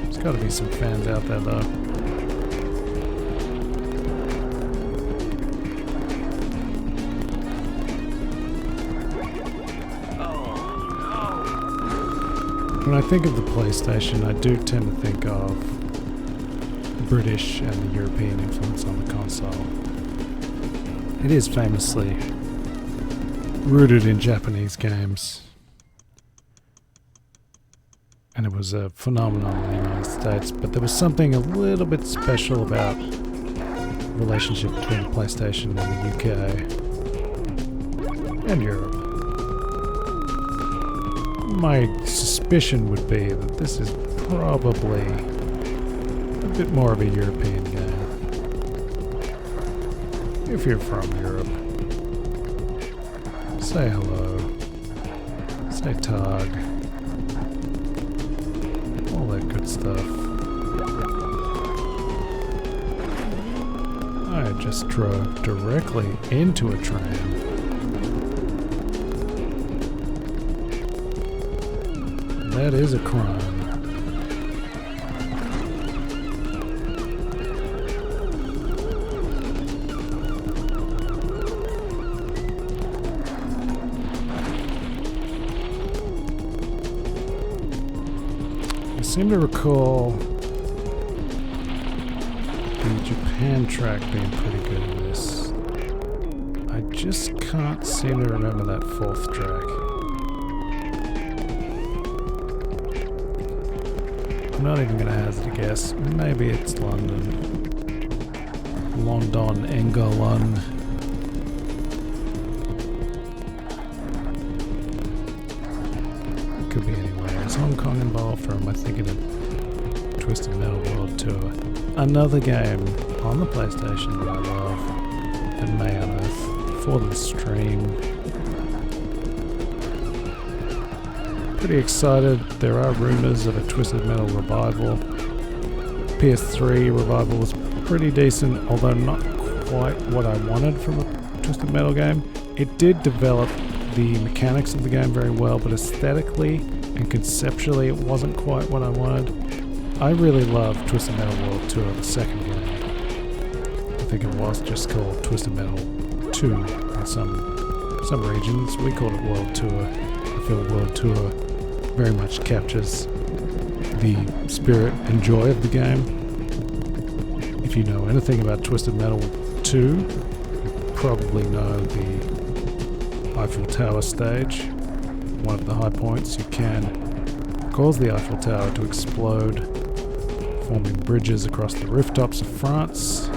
There's gotta be some fans out there though. When I think of the PlayStation, I do tend to think of British and the European influence on the console. It is famously rooted in Japanese games, and it was a phenomenon in the United States, but there was something a little bit special about the relationship between the PlayStation and the UK and Europe. My suspicion would be that this is probably a bit more of a European game. If you're from Europe, say hello, say tag, all that good stuff. I just drove directly into a tram. That is a crime. I seem to recall the Japan track being pretty good in this. I just can't seem to remember that fourth track. I'm not even going to hazard a guess. Maybe it's London. London, England. It could be anywhere. Is Hong Kong involved, or am I thinking of Twisted Metal World Tour? Another game on the PlayStation that I love and may unearth for the stream. Pretty excited. There are rumors of a Twisted Metal revival. PS3 revival was pretty decent, although not quite what I wanted from a Twisted Metal game. It did develop the mechanics of the game very well, but aesthetically and conceptually it wasn't quite what I wanted. I really love Twisted Metal World Tour, the second game. I think it was just called Twisted Metal 2 in some regions. We called it World Tour. I feel World Tour very much captures the spirit and joy of the game. If you know anything about Twisted Metal 2, you probably know the Eiffel Tower stage. One of the high points. You can cause the Eiffel Tower to explode, forming bridges across the rooftops of France,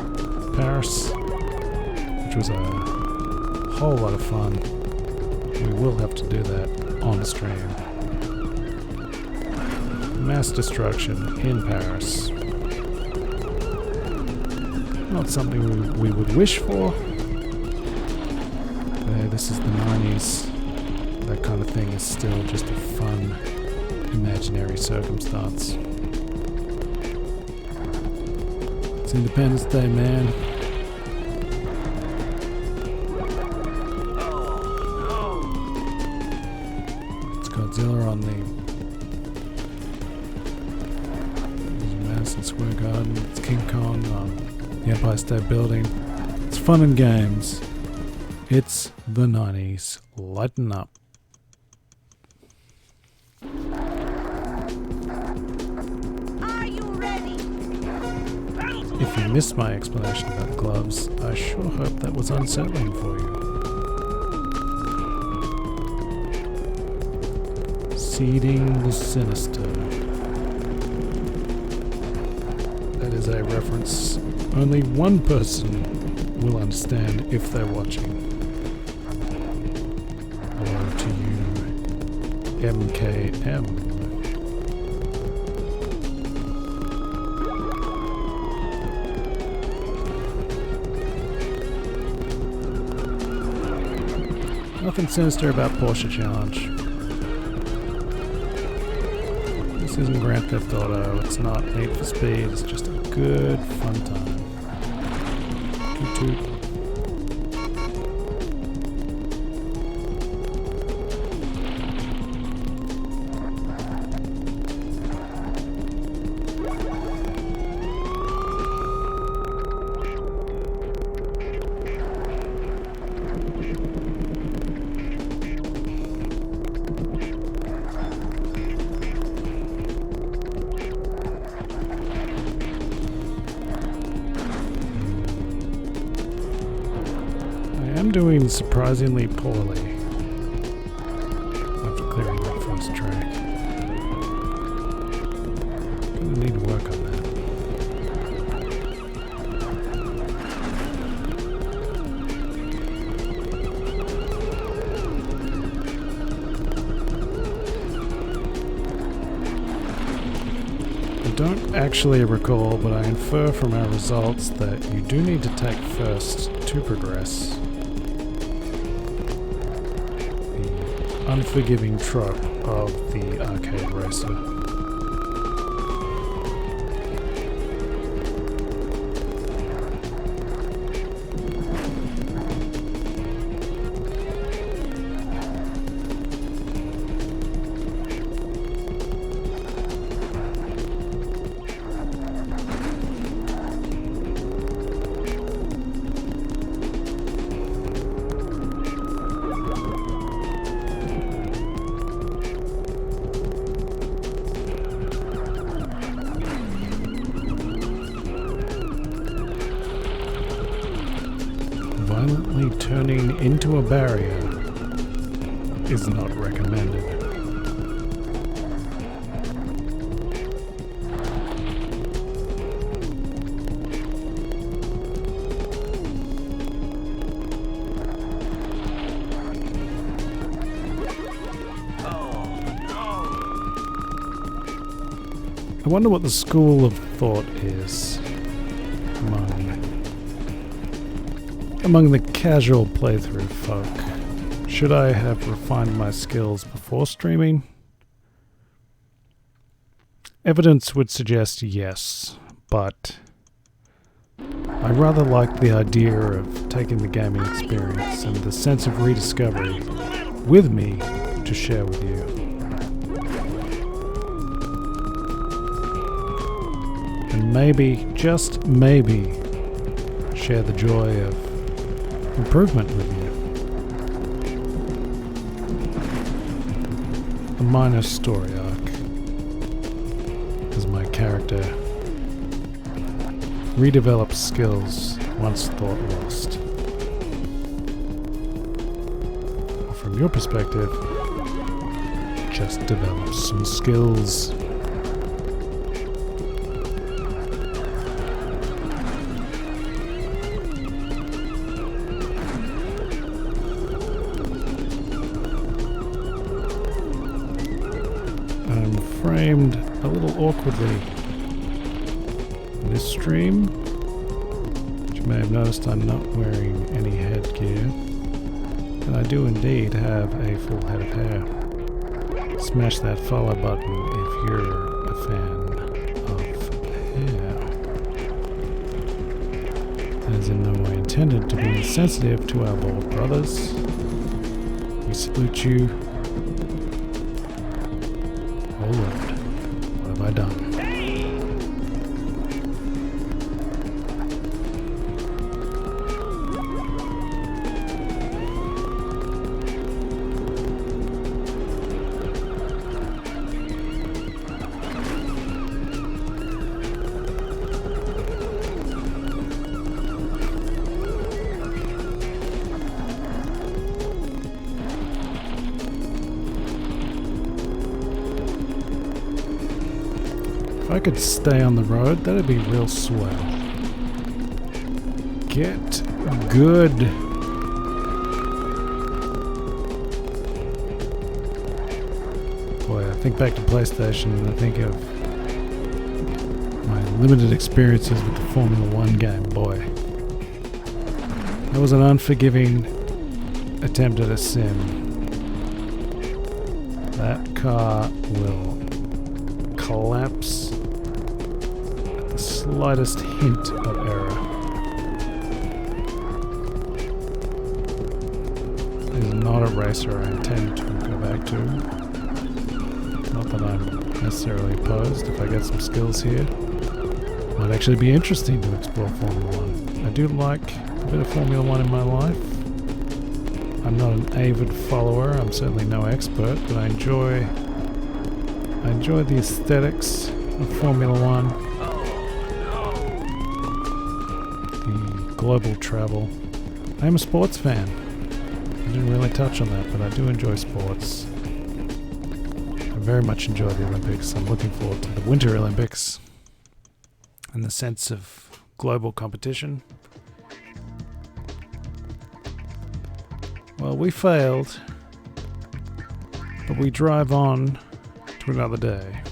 Paris, which was a whole lot of fun. We will have to do that on stream. Mass destruction in Paris. Not something we would wish for. This is the 90s. That kind of thing is still just a fun, imaginary circumstance. It's Independence Day, man. It's Godzilla on the Madison Square Garden. It's King Kong on the Empire State Building. It's fun and games. It's the 90s. Lighten up. Are you ready? If you missed my explanation about gloves, I sure hope that was unsettling for you. Seeding the Sinister. That is a reference only one person will understand if they're watching. Hello to you, MKM. Nothing sinister about Porsche Challenge. This isn't Grand Theft Auto, it's not Need for Speed, it's just a good fun time. Toot toot. I'm doing surprisingly poorly after clearing that first track. Gonna need to work on that. don't actually recall, but I infer from our results that you do need to take first to progress. The unforgiving trope of the arcade racer. Violently turning into a barrier is not recommended. I wonder what the school of thought is among the casual playthrough folk. Should I have refined my skills before streaming? Evidence would suggest yes, but I rather like the idea of taking the gaming experience and the sense of rediscovery with me to share with you. And maybe, just maybe, share the joy of improvement with you. A minor story arc as my character redevelops skills once thought lost. Or from your perspective, just develops some skills. I'm framed a little awkwardly in this stream. As you may have noticed, I'm not wearing any headgear, and I do indeed have a full head of hair. Smash that follow button if you're a fan of hair. That is in no way intended to be insensitive to our Lord brothers. We salute you. Oh Lord, what have I done? If I could stay on the road, that'd be real swell. Get good. Boy, I think back to PlayStation and I think of my limited experiences with the Formula 1 game. Boy, that was an unforgiving attempt at a sim. That car will collapse slightest hint of error. It is not a racer I intend to go back to. Not that I'm necessarily opposed. If I get some skills here, it might actually be interesting to explore Formula 1. I do like a bit of Formula 1 in my life. I'm not an avid follower, I'm certainly no expert, but I enjoy the aesthetics of Formula 1. Global travel. I am a sports fan. I didn't really touch on that, but I do enjoy sports. I very much enjoy the Olympics. I'm looking forward to the Winter Olympics and the sense of global competition. Well, we failed, but we drive on to another day.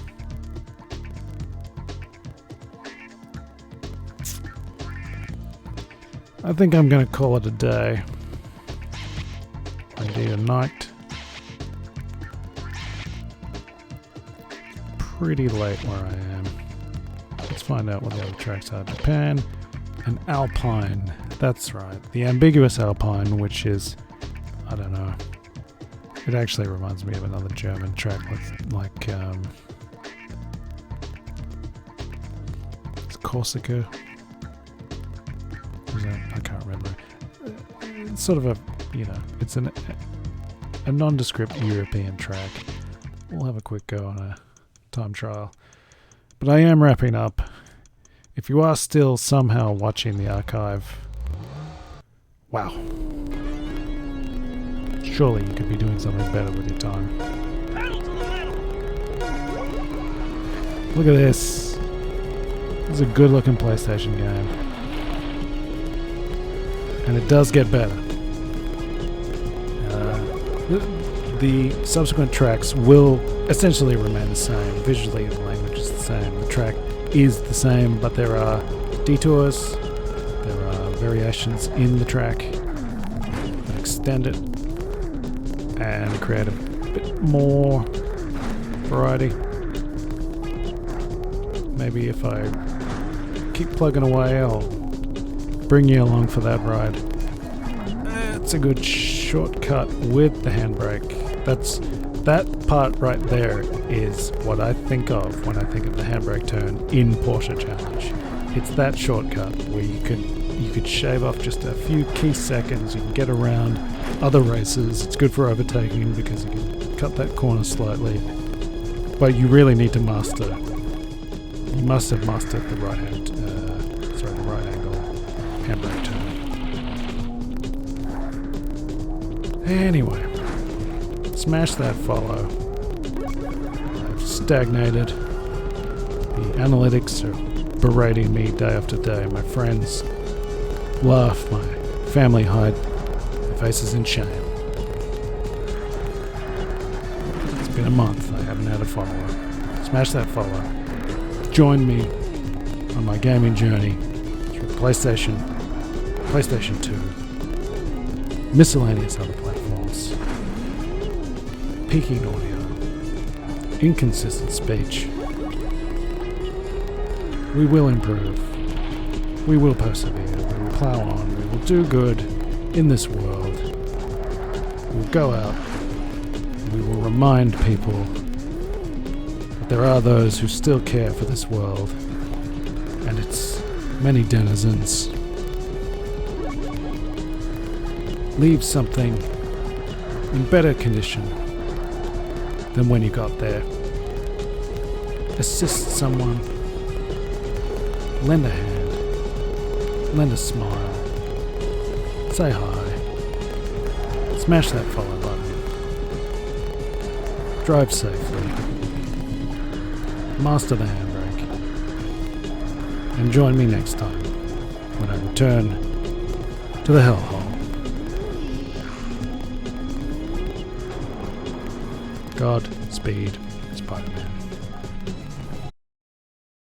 I think I'm gonna call it a day. Indeed a night. Pretty late where I am. Let's find out what the other tracks are. Japan and Alpine. That's right. The ambiguous Alpine, which is, I don't know. It actually reminds me of another German track with it's Corsica. Is that? I can't remember. It's sort of a, it's a nondescript European track. We'll have a quick go on a time trial. But I am wrapping up. If you are still somehow watching the archive, wow. Surely you could be doing something better with your time. Look at this. This is a good looking PlayStation game. And it does get better. The subsequent tracks will essentially remain the same. Visually, the language is the same. The track is the same, but there are detours, there are variations in the track that extend it and create a bit more variety. Maybe if I keep plugging away, I'll bring you along for that ride. It's a good shortcut with the handbrake. That part right there is what I think of when I think of the handbrake turn in Porsche Challenge. It's that shortcut where you could shave off just a few key seconds. You can get around other races. It's good for overtaking because you can cut that corner slightly. But you really need to master. You must have mastered the right angle handbrake turn. Anyway. Smash that follow. I've stagnated. The analytics are berating me day after day. My friends laugh. My family hide their faces in shame. It's been a month. I haven't had a follower. Smash that follow. Join me on my gaming journey through PlayStation 2, miscellaneous other platforms. Peaking audio, inconsistent speech. We will improve. We will persevere. We will plow on. We will do good in this world. We will go out. We will remind people that there are those who still care for this world and its many denizens. Leave something in better condition than when you got there. Assist someone. Lend a hand. Lend a smile. Say hi. Smash that follow button. Drive safely. Master the handbrake. And join me next time when I return to the Hellhole. Godspeed, Spider-Man.